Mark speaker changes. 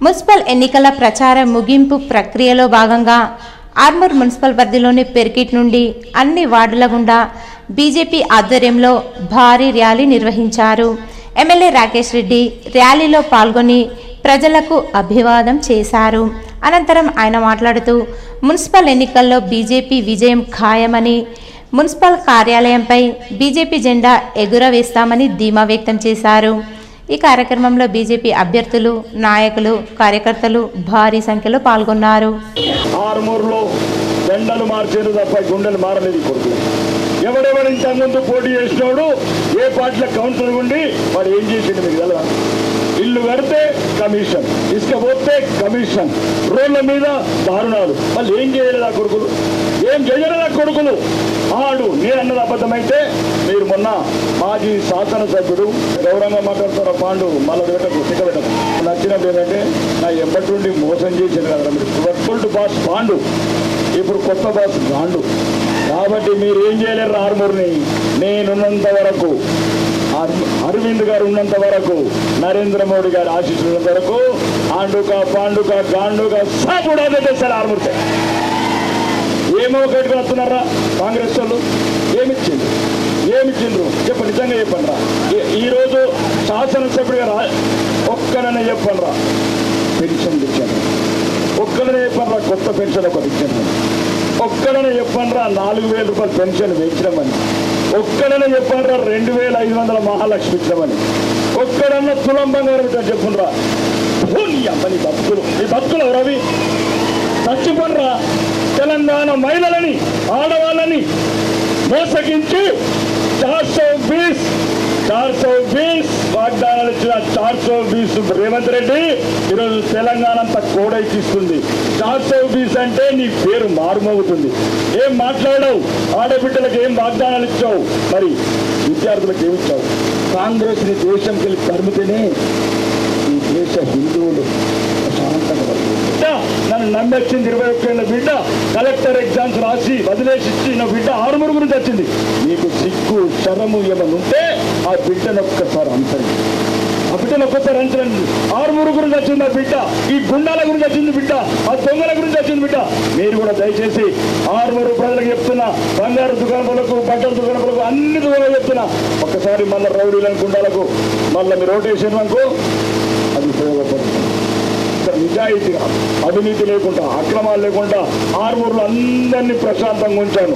Speaker 1: Municipal ఎన్నికల ప్రచార ముగింపు ప్రక్రియలో భాగంగా ఆర్మూర్ మున్సిపల్ పరిధిలోని పెర్కిట్ నుండి అన్ని వార్డుల గుండా బీజేపీ ఆధ్వర్యంలో భారీ ర్యాలీ నిర్వహించారు. ఎమ్మెల్యే రాకేష్ రెడ్డి ర్యాలీలో పాల్గొని ప్రజలకు అభివాదం చేశారు. అనంతరం ఆయన మాట్లాడుతూ మున్సిపల్ ఎన్నికల్లో బీజేపీ విజయం ఖాయమని, మున్సిపల్ కార్యాలయంపై బీజేపీ జెండా ఎగురవేస్తామని ధీమా వ్యక్తం చేశారు. ఈ కార్యక్రమంలో బీజేపీ అభ్యర్థులు, నాయకులు, కార్యకర్తలు భారీ సంఖ్యలో పాల్గొన్నారు.
Speaker 2: ఆర్మూర్లో జెండలు మార్చేది తప్ప గుండెలు మారలేదు. కొడుకు ఎవడెవడు ఇంత ముందు పోటీ చేసినోడు ఏ పార్టీలో కౌన్సిలర్ ఉండి వాడు ఏం చేసిండు మీకు తెలవా? ఇల్లు కడితే కమిషన్, ఇసుక పోతే కమిషన్, రోడ్ల మీద దారుణాలు. మళ్ళీ ఏం చేయలేదు ఆ కొడుకులు, ఏం చేయలేదు ఆ కొడుకులు. ఆడు నేను అన్నది అబద్ధమైతే మీరు మొన్న మాజీ శాసనసభ్యుడు గౌరవంగా మాట్లాడుతున్న పాండు మళ్ళీ పెట్టకు సిగ్గబెట్టకు. నచ్చినప్పుడు ఏంటంటే నా ఎప్పటి నుండి మోసం చేసింది కదా మీరు. వర్చువల్ బాస్ పాండు, ఇప్పుడు కొత్త బాస్ గాండు. కాబట్టి మీరు ఏం చేయలేరు ఆర్మూర్ని. నేనున్నంత వరకు, అరవింద్ గారు ఉన్నంత వరకు, నరేంద్ర మోడీ గారి ఆశీస్సులు ఉన్నంత వరకు ఆండుక పాండుక గాండుక సాపుడా పెట్టేస్తారు ఆర్మూర్తే. ఏమో కట్టుకుని వస్తున్నారా కాంగ్రెస్ వాళ్ళు? ఏమిచ్చిండ్రు చెప్పండి, నిజంగా చెప్పండి రా. ఈరోజు శాసనసభ్యుడిగా ఒక్కడనే చెప్పండి రా పెన్షన్ ఇచ్చాను, ఒక్కడనే చెప్పండి రా కొత్త పెన్షన్ ఒకటి ఇచ్చాను, ఒక్కడనే చెప్పండి రా 4,000 రూపాయలు పెన్షన్ పెంచడమని, ఒక్కడనే చెప్పండి రా 2,500 మహాలక్ష్మి ఇచ్చామని, ఒక్కడన్నా తులం బంగారం ఇట్లా చెప్పండి రా. అమ్మని భక్తులు రవి చచ్చిపోండ్రా. తెలంగాణ మహిళలని, ఆడవాళ్ళని మోసగించి 420 వాగ్దానాలు ఇచ్చిన 420 రేవంత్ రెడ్డి ఈరోజు తెలంగాణ అంతా కోడై తీసుకుంది. 420 అంటే నీ పేరు మారుమోగుతుంది. ఏం మాట్లాడావు? ఆడబిడ్డలకు ఏం వాగ్దానాలు ఇచ్చావు? మరి విద్యార్థులకు ఏమిచ్చావు? కాంగ్రెస్ ని దేశంకి వెళ్ళి తరిమితేనే ఈ దేశ హిందువులు ప్రశాంతంగా నన్ను నమ్మొచ్చింది. 21 ఏళ్ళ బిడ్డ కలెక్టర్ ఎగ్జామ్స్ రాసి వదిలేసి ఇచ్చిన బిడ్డ ఆరుమూరు గురించి వచ్చింది. నీకు సిగ్గు శరము ఏమని ఉంటే ఆ బిడ్డను ఒక్కసారి అంచండి, ఆ బిడ్డను ఒక్కసారి అంచండి. ఆరుమూరు గురించి వచ్చింది ఆ బిడ్డ, ఈ గుండాల గురించి వచ్చింది బిడ్డ, ఆ దొంగల గురించి వచ్చింది బిడ్డ. మీరు కూడా దయచేసి ఆరుమూరు ప్రజలకు చెప్తున్నా, బంగారు దుకాణాలకు, బట్టల దుకాణాలకు, అన్ని దుకాణాలు చెప్తున్నా, ఒక్కసారి మళ్ళీ రౌడీలను గుండాలకు మళ్ళీ మీరు ఓటేసాను అనుకో, అది ఉపయోగపడుతుంది. నిజాయితీగా, అవినీతి లేకుండా, అక్రమాలు లేకుండా ఆర్మూర్లో అందరినీ ప్రశాంతంగా ఉంచాను.